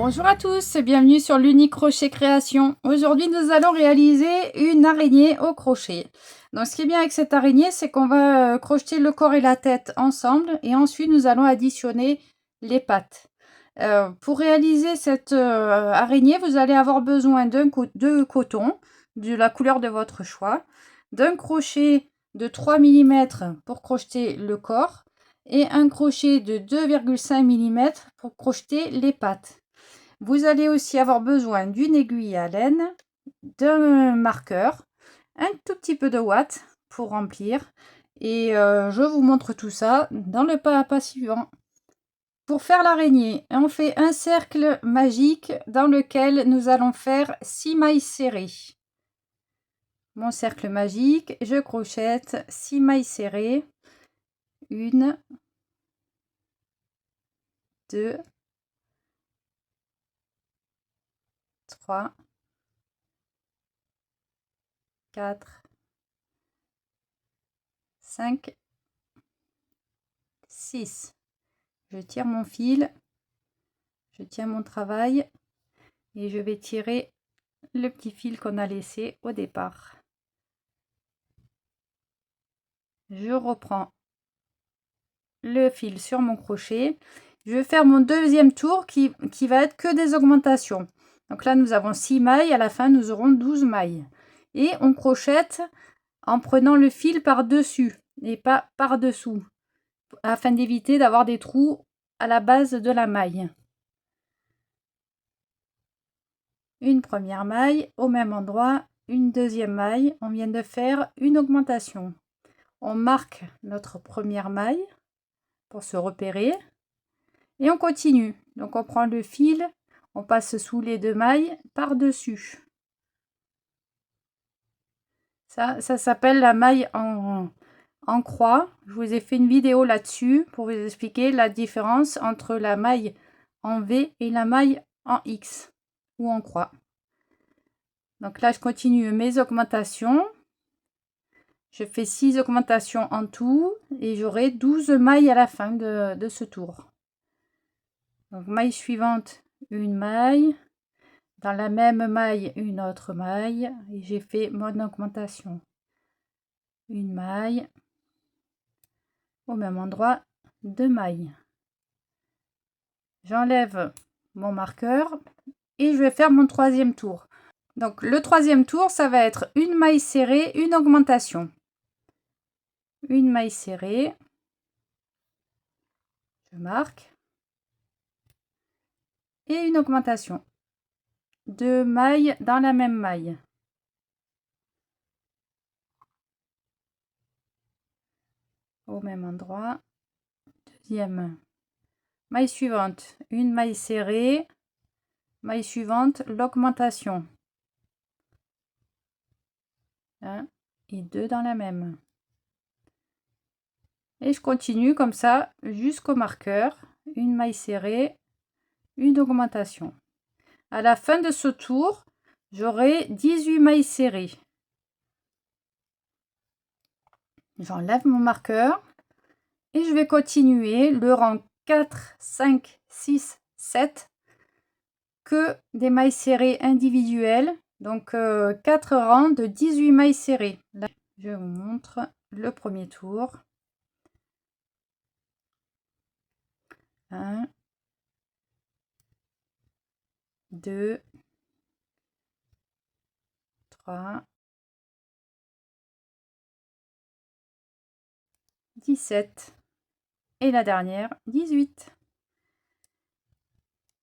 Bonjour à tous et bienvenue sur l'Unique Crochet Création. Aujourd'hui, nous allons réaliser une araignée au crochet. Donc, ce qui est bien avec cette araignée, c'est qu'on va crocheter le corps et la tête ensemble et ensuite nous allons additionner les pattes. Pour réaliser cette araignée, vous allez avoir besoin de coton, de la couleur de votre choix, d'un crochet de 3 mm pour crocheter le corps et un crochet de 2,5 mm pour crocheter les pattes. Vous allez aussi avoir besoin d'une aiguille à laine, d'un marqueur, un tout petit peu de ouate pour remplir. Et je vous montre tout ça dans le pas à pas suivant. Pour faire l'araignée, on fait un cercle magique dans lequel nous allons faire 6 mailles serrées. Mon cercle magique, je crochette 6 mailles serrées. 1, 2, 3, 4, 5, 6. Je tire mon fil, je tiens mon travail et je vais tirer le petit fil qu'on a laissé au départ. Je reprends le fil sur mon crochet. Je vais faire mon deuxième tour qui va être que des augmentations. Donc là, nous avons 6 mailles. À la fin, nous aurons 12 mailles. Et on crochette en prenant le fil par-dessus et pas par-dessous, afin d'éviter d'avoir des trous à la base de la maille. Une première maille au même endroit, une deuxième maille. On vient de faire une augmentation. On marque notre première maille pour se repérer et on continue. Donc on prend le fil, on passe sous les 2 mailles par-dessus. Ça s'appelle la maille en croix. Je vous ai fait une vidéo là-dessus pour vous expliquer la différence entre la maille en V et la maille en X ou en croix. Donc là, je continue mes augmentations. Je fais 6 augmentations en tout et j'aurai 12 mailles à la fin de ce tour. Donc maille suivante, une maille. Dans la même maille, une autre maille. Et j'ai fait mon augmentation. Une maille. Au même endroit, 2 mailles. J'enlève mon marqueur et je vais faire mon troisième tour. Donc le troisième tour, ça va être une maille serrée, une augmentation. Une maille serrée. Je marque. Et une augmentation. 2 mailles dans la même maille. Au même endroit. Deuxième. Maille suivante, une maille serrée. Maille suivante, l'augmentation. 1 et 2 dans la même. Et je continue comme ça jusqu'au marqueur. Une maille serrée, une augmentation. À la fin de ce tour, j'aurai 18 mailles serrées. J'enlève mon marqueur et je vais continuer le rang 4, 5, 6, 7 que des mailles serrées individuelles. Donc 4 rangs de 18 mailles serrées. Là, je vous montre le premier tour. 1, 2, 3, 17 et la dernière 18.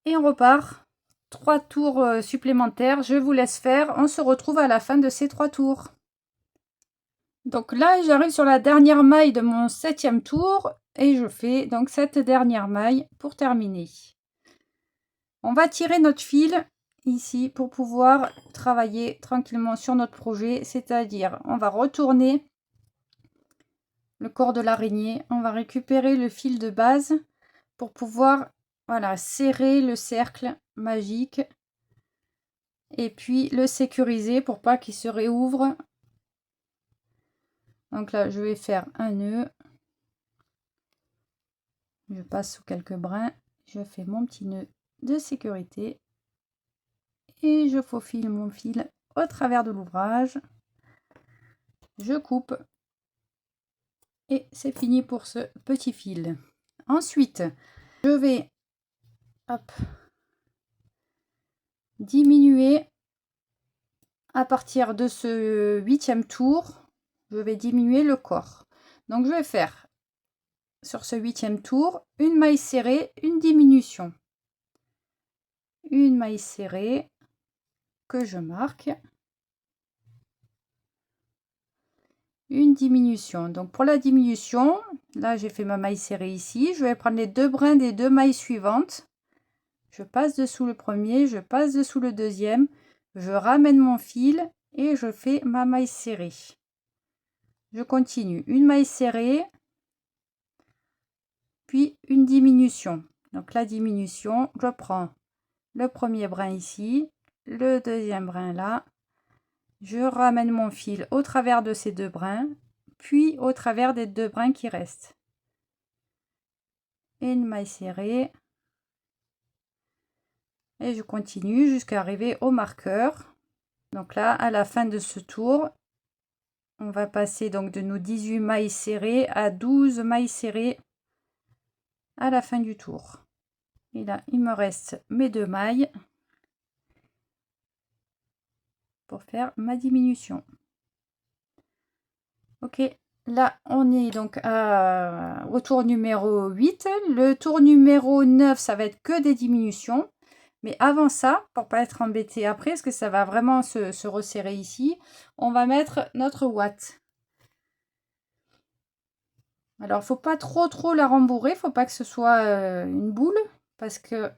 Et on repart 3 tours supplémentaires. Je vous laisse faire. On se retrouve à la fin de ces 3 tours. Donc là, j'arrive sur la dernière maille de mon 7e tour et je fais donc cette dernière maille pour terminer. On va tirer notre fil ici pour pouvoir travailler tranquillement sur notre projet, c'est-à-dire on va retourner le corps de l'araignée, on va récupérer le fil de base pour pouvoir serrer le cercle magique et puis le sécuriser pour pas qu'il se réouvre. Donc là, je vais faire un nœud. Je passe sous quelques brins. Je fais mon petit nœud de sécurité et je faufile mon fil au travers de l'ouvrage. Je coupe et c'est fini pour ce petit fil. Ensuite, je vais diminuer à partir de ce 8e tour. Je vais diminuer le corps. Donc je vais faire sur ce 8e tour une maille serrée, une diminution. Une maille serrée que je marque. Une diminution. Donc pour la diminution, là j'ai fait ma maille serrée ici. Je vais prendre les 2 brins des 2 mailles suivantes. Je passe dessous le premier, je passe dessous le deuxième. Je ramène mon fil et je fais ma maille serrée. Je continue. Une maille serrée. Puis une diminution. Donc la diminution, je prends le premier brin ici, le deuxième brin là, je ramène mon fil au travers de ces 2 brins, puis au travers des 2 brins qui restent. Et une maille serrée. Et je continue jusqu'à arriver au marqueur. Donc là, à la fin de ce tour, on va passer donc de nos 18 mailles serrées à 12 mailles serrées à la fin du tour. Et là, il me reste mes 2 mailles pour faire ma diminution. Ok, là on est donc au tour numéro 8. Le tour numéro 9, ça va être que des diminutions. Mais avant ça, pour pas être embêté après, parce que ça va vraiment se resserrer ici, on va mettre notre ouate. Alors, faut pas trop la rembourrer, faut pas que ce soit une boule, parce que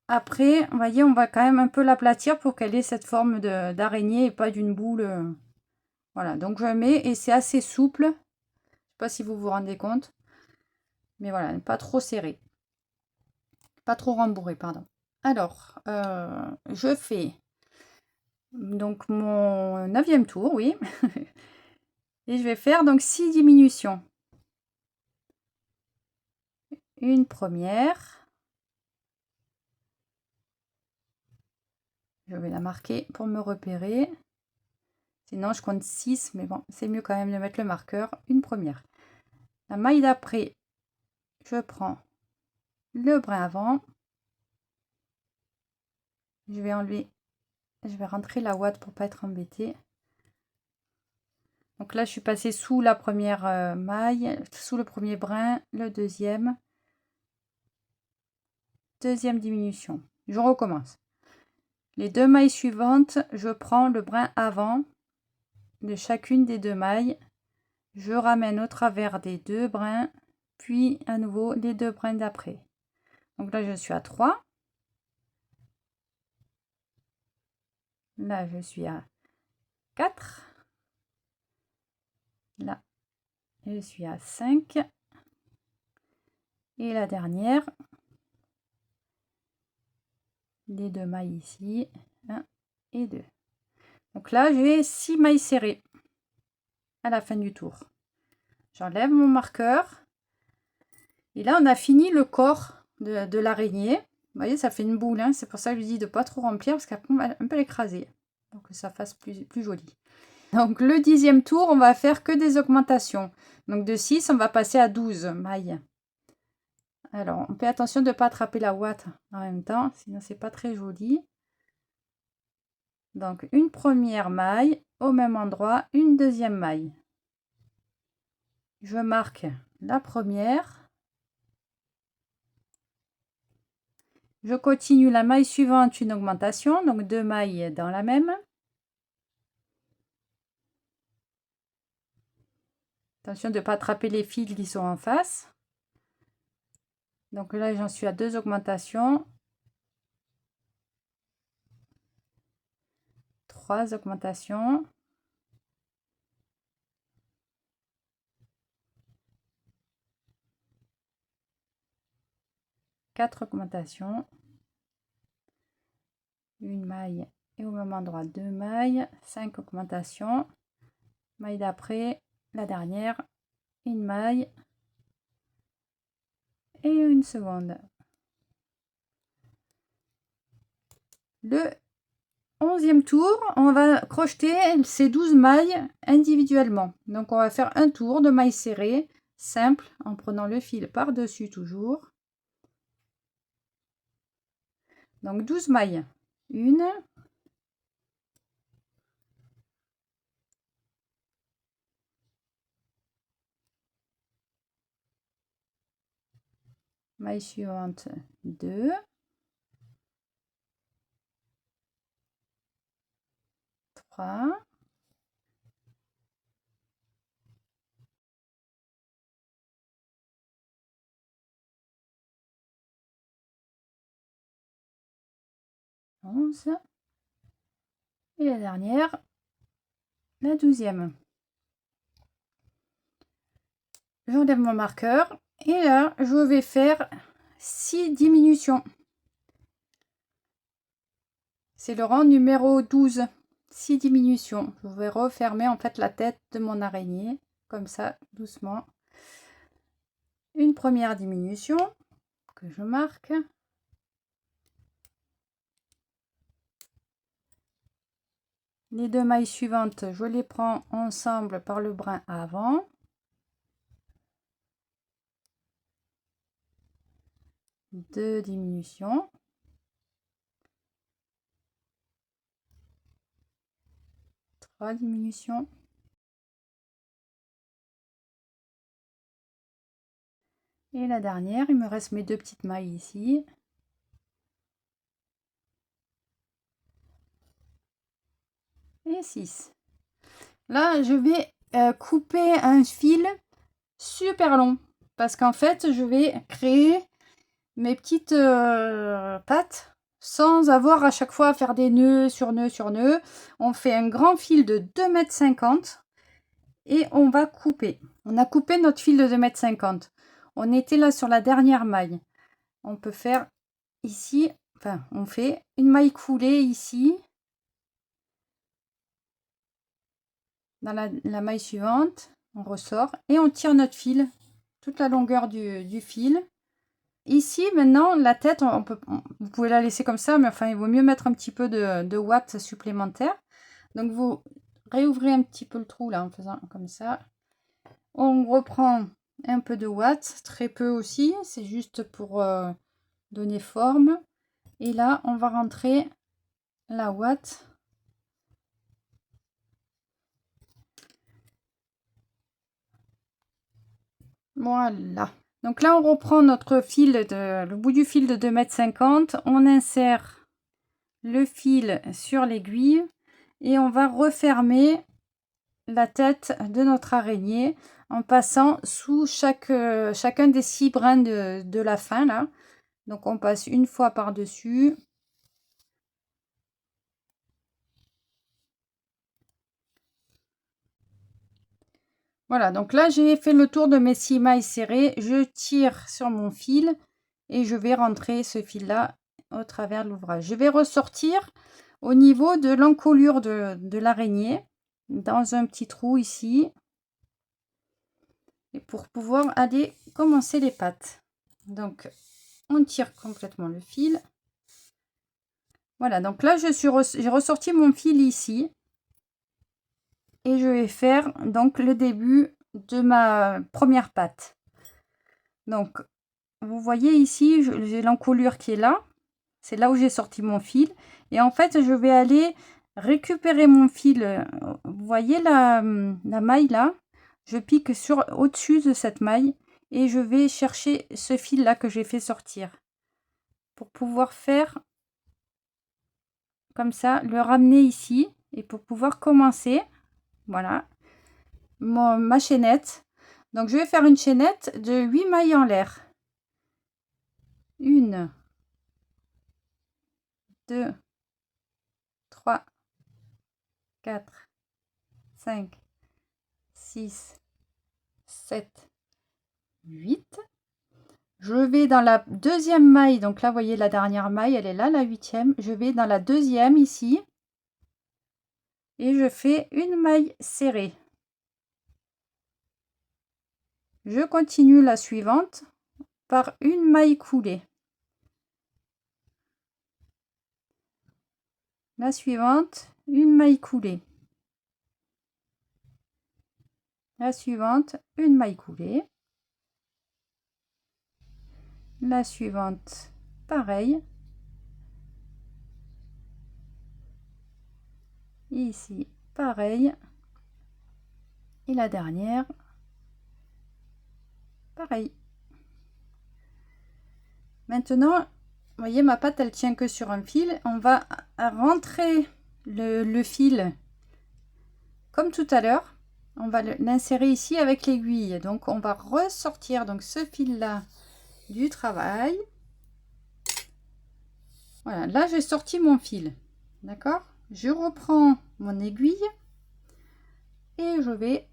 après, vous voyez, on va quand même un peu l'aplatir pour qu'elle ait cette forme d'araignée et pas d'une boule. Voilà, donc je mets et c'est assez souple. Je sais pas si vous vous rendez compte, mais voilà, pas trop serré, pas trop rembourré, pardon. Alors, je fais donc mon 9e tour, oui, et je vais faire donc 6 diminutions. Une première, je vais la marquer pour me repérer. Sinon, je compte 6, mais bon, c'est mieux quand même de mettre le marqueur. Une première. La maille d'après, je prends le brin avant. Je vais enlever, je vais rentrer la ouate pour pas être embêtée. Donc là, je suis passée sous la première maille, sous le premier brin, le deuxième. Deuxième diminution. Je recommence. Les 2 mailles suivantes, je prends le brin avant de chacune des 2 mailles. Je ramène au travers des 2 brins, puis à nouveau les 2 brins d'après. Donc là, je suis à 3. Là, je suis à 4. Là, je suis à 5. Et la dernière, les 2 mailles ici, 1 et 2. Donc là, j'ai 6 mailles serrées à la fin du tour. J'enlève mon marqueur. Et là, on a fini le corps de l'araignée. Vous voyez, ça fait une boule, hein. C'est pour ça que je dis de ne pas trop remplir, parce qu'après, on va un peu l'écraser. Donc que ça fasse plus joli. Donc le 10e tour, on va faire que des augmentations. Donc de 6, on va passer à 12 mailles. Alors, on fait attention de ne pas attraper la ouate en même temps, sinon c'est pas très joli. Donc une première maille au même endroit, une deuxième maille. Je marque la première. Je continue la maille suivante, une augmentation, donc 2 mailles dans la même. Attention de ne pas attraper les fils qui sont en face. Donc là, j'en suis à 2 augmentations. 3 augmentations. 4 augmentations. Une maille et au même endroit 2 mailles. 5 augmentations. Maille d'après, la dernière, une maille et une seconde. Le 11e tour, on va crocheter ces 12 mailles individuellement. Donc on va faire un tour de mailles serrées simple en prenant le fil par-dessus toujours. Donc 12 mailles. 1, maille suivante 2, 3, 11 et la dernière, la 12e. J'enlève mon marqueur et là je vais faire 6 diminutions. C'est le rang numéro 12. 6 diminutions. Je vais refermer en fait la tête de mon araignée comme ça doucement. Une première diminution que je marque. Les deux mailles suivantes, je les prends ensemble par le brin avant. Deux diminutions. Trois diminutions. Et la dernière, il me reste mes deux petites mailles ici. Et 6. Là, je vais couper un fil super long parce qu'en fait, je vais créer mes petites pattes sans avoir à chaque fois à faire des nœuds sur nœuds sur nœuds. On fait un grand fil de 2,50 m et on va couper. On a coupé notre fil de 2,50 m. On était là sur la dernière maille. On peut faire ici, enfin, on fait une maille coulée ici. Dans la maille suivante, on ressort et on tire notre fil toute la longueur du fil. Ici maintenant la tête, vous pouvez la laisser comme ça, mais enfin il vaut mieux mettre un petit peu de watts supplémentaires. Donc vous réouvrez un petit peu le trou là en faisant comme ça. On reprend un peu de watts, très peu aussi, c'est juste pour donner forme. Et là on va rentrer la ouate. Voilà. Donc là, on reprend notre fil, le bout du fil de 2,50 m. On insère le fil sur l'aiguille et on va refermer la tête de notre araignée en passant sous chacun des 6 brins de la fin là. Donc on passe une fois par-dessus. Voilà, donc là j'ai fait le tour de mes 6 mailles serrées. Je tire sur mon fil et je vais rentrer ce fil là au travers de l'ouvrage. Je vais ressortir au niveau de l'encolure de l'araignée dans un petit trou ici et pour pouvoir aller commencer les pattes. Donc on tire complètement le fil. Voilà, donc là j'ai ressorti mon fil ici et je vais faire donc le début de ma première patte. Donc vous voyez ici, j'ai l'encolure qui est là. C'est là où j'ai sorti mon fil. Et en fait, je vais aller récupérer mon fil. Vous voyez la maille là? Je pique au-dessus de cette maille et je vais chercher ce fil là que j'ai fait sortir. Pour pouvoir faire comme ça, le ramener ici. Et pour pouvoir commencer, voilà, ma chaînette. Donc je vais faire une chaînette de 8 mailles en l'air. 1, 2, 3, 4, 5, 6, 7, 8. Je vais dans la deuxième maille, donc là vous voyez la dernière maille, elle est là, la 8e. Je vais dans la deuxième ici et je fais une maille serrée. Je continue la suivante par une maille coulée. La suivante, une maille coulée. La suivante, une maille coulée. La suivante, pareil. Ici, pareil. Et la dernière, pareil. Maintenant, vous voyez, ma patte, elle tient que sur un fil. On va rentrer le fil comme tout à l'heure. On va l'insérer ici avec l'aiguille. Donc, on va ressortir donc ce fil-là du travail. Voilà, là, j'ai sorti mon fil. D'accord? Je reprends mon aiguille et je vais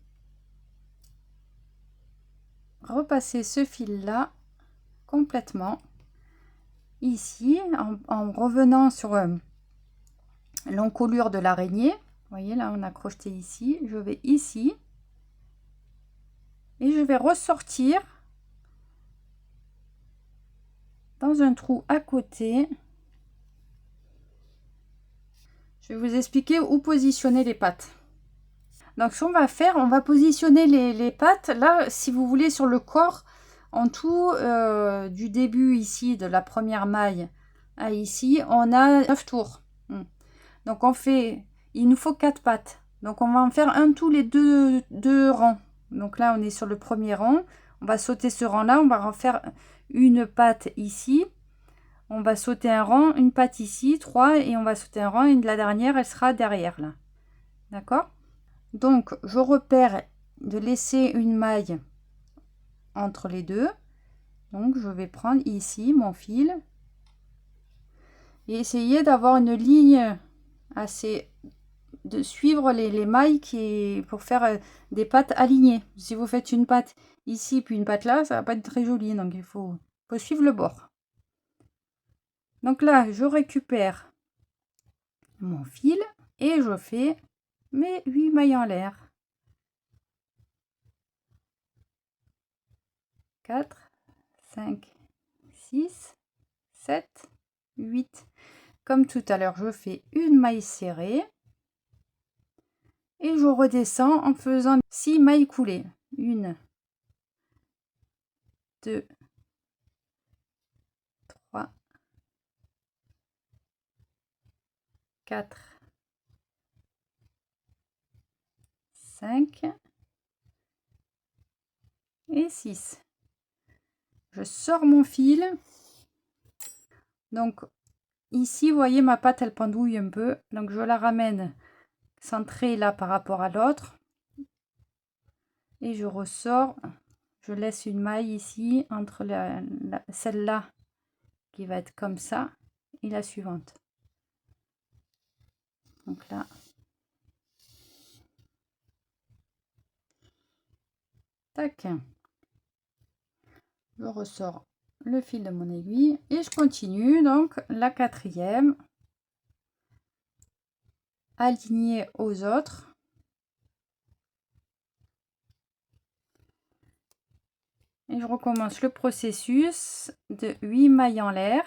repasser ce fil-là complètement ici en revenant sur l'encolure de l'araignée. Vous voyez, là, on a crocheté ici. Je vais ici et je vais ressortir dans un trou à côté. Je vais vous expliquer où positionner les pattes. Donc, ce qu'on va faire, on va positionner les pattes. Là, si vous voulez, sur le corps, en tout, du début ici, de la première maille à ici, on a 9 tours. Donc, on fait, il nous faut 4 pattes. Donc, on va en faire un tous les deux rangs. Donc là, on est sur le premier rang. On va sauter ce rang-là. On va en faire une patte ici. On va sauter un rang, une patte ici, 3. Et on va sauter un rang. Et la dernière, elle sera derrière là. D'accord? Donc, je repère de laisser une maille entre les deux. Donc, je vais prendre ici mon fil. Et essayer d'avoir une ligne assez... de suivre les mailles pour faire des pattes alignées. Si vous faites une patte ici puis une patte là, ça va pas être très joli, donc il faut suivre le bord. Donc là, je récupère mon fil et je fais mes 8 mailles en l'air. 4, 5, 6, 7, 8. Comme tout à l'heure, je fais une maille serrée. Et je redescends en faisant 6 mailles coulées. 1, 2, 3, 4, 5 et 6. Je sors mon fil. Donc ici, vous voyez, ma patte, elle pendouille un peu. Donc je la ramène centrée là par rapport à l'autre. Et je ressors. Je laisse une maille ici entre celle-là qui va être comme ça et la suivante. Donc là. Tac. Je ressors le fil de mon aiguille et je continue donc la quatrième alignée aux autres. Et je recommence le processus de 8 mailles en l'air,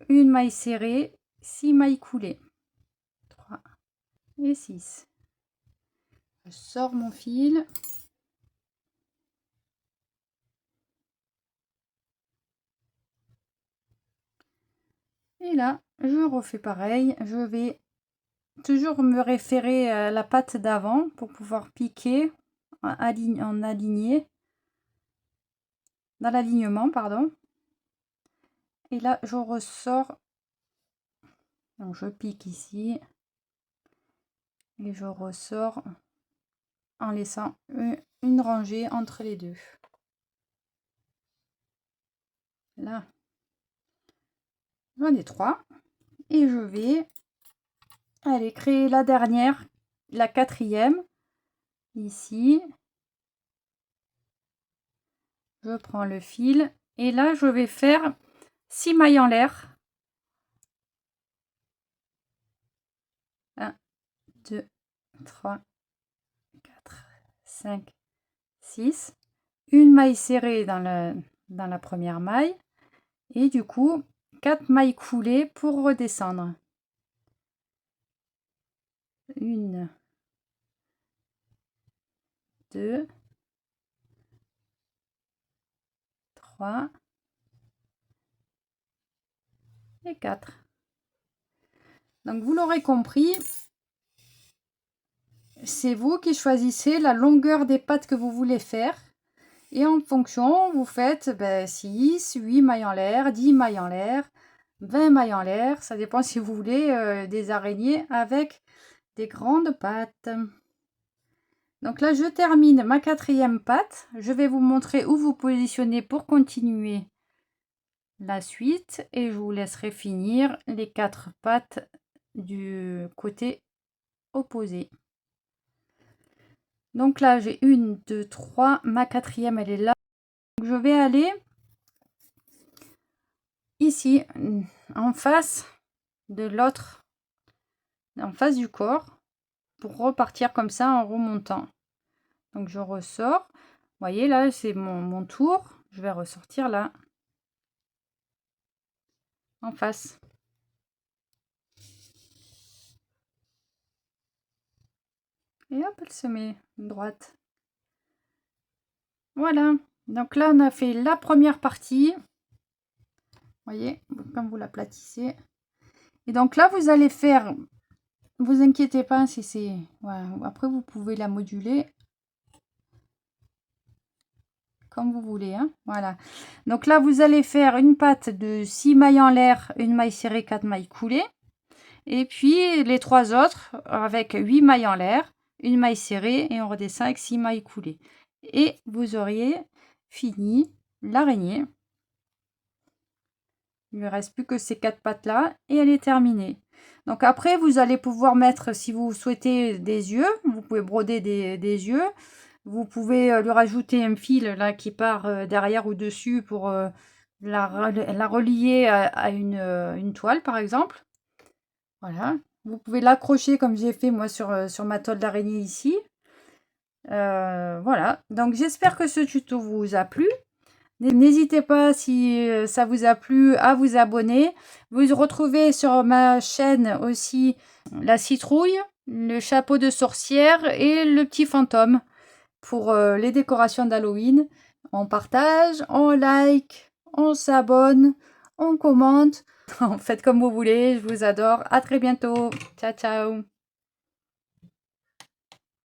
une maille serrée, 6 mailles coulées, 3 et 6. Je sors mon fil. Et là, je refais pareil. Je vais toujours me référer à la patte d'avant pour pouvoir piquer en aligné. Dans l'alignement, pardon. Et là, je ressors. Donc, je pique ici. Et je ressors en laissant une rangée entre les deux. Là, j'en ai 3. Et je vais aller créer la dernière, la quatrième. Ici. Je prends le fil. Et là, je vais faire 6 mailles en l'air. 1, 2, 3, 4, 5, 6. Une maille serrée dans la première maille. Et du coup, 4 mailles coulées pour redescendre. 1, 2, 3 et 4. Donc vous l'aurez compris, c'est vous qui choisissez la longueur des pattes que vous voulez faire. Et en fonction, vous faites 6, 8 mailles en l'air, 10 mailles en l'air, 20 mailles en l'air. Ça dépend si vous voulez des araignées avec des grandes pattes. Donc là, je termine ma 4e patte. Je vais vous montrer où vous positionnez pour continuer la suite. Et je vous laisserai finir les 4 pattes du côté opposé. Donc là, j'ai 1, 2, 3. Ma 4e, elle est là. Donc je vais aller ici, en face de l'autre, en face du corps, pour repartir comme ça en remontant. Donc je ressors. Vous voyez là, c'est mon tour. Je vais ressortir là, en face. Et hop, elle se met droite. Voilà. Donc là, on a fait la première partie. Vous voyez, comme vous l'aplatissez. Et donc là, vous allez faire... Vous inquiétez pas si c'est... Ouais, après, vous pouvez la moduler comme vous voulez. Hein. Voilà. Donc là, vous allez faire une patte de 6 mailles en l'air, une maille serrée, 4 mailles coulées. Et puis les 3 autres avec 8 mailles en l'air, une maille serrée et on redescend avec 6 mailles coulées. Et vous auriez fini l'araignée. Il ne reste plus que ces 4 pattes là et elle est terminée. Donc après vous allez pouvoir mettre, si vous souhaitez, des yeux. Vous pouvez broder des yeux. Vous pouvez lui rajouter un fil là qui part derrière ou dessus pour la relier à une toile par exemple. Voilà. Vous pouvez l'accrocher comme j'ai fait moi sur ma toile d'araignée ici. Voilà. Donc j'espère que ce tuto vous a plu. N'hésitez pas, si ça vous a plu, à vous abonner. Vous retrouvez sur ma chaîne aussi la citrouille, le chapeau de sorcière et le petit fantôme pour les décorations d'Halloween. On partage, on like, on s'abonne, on commente. Faites comme vous voulez, je vous adore. À très bientôt. Ciao, ciao.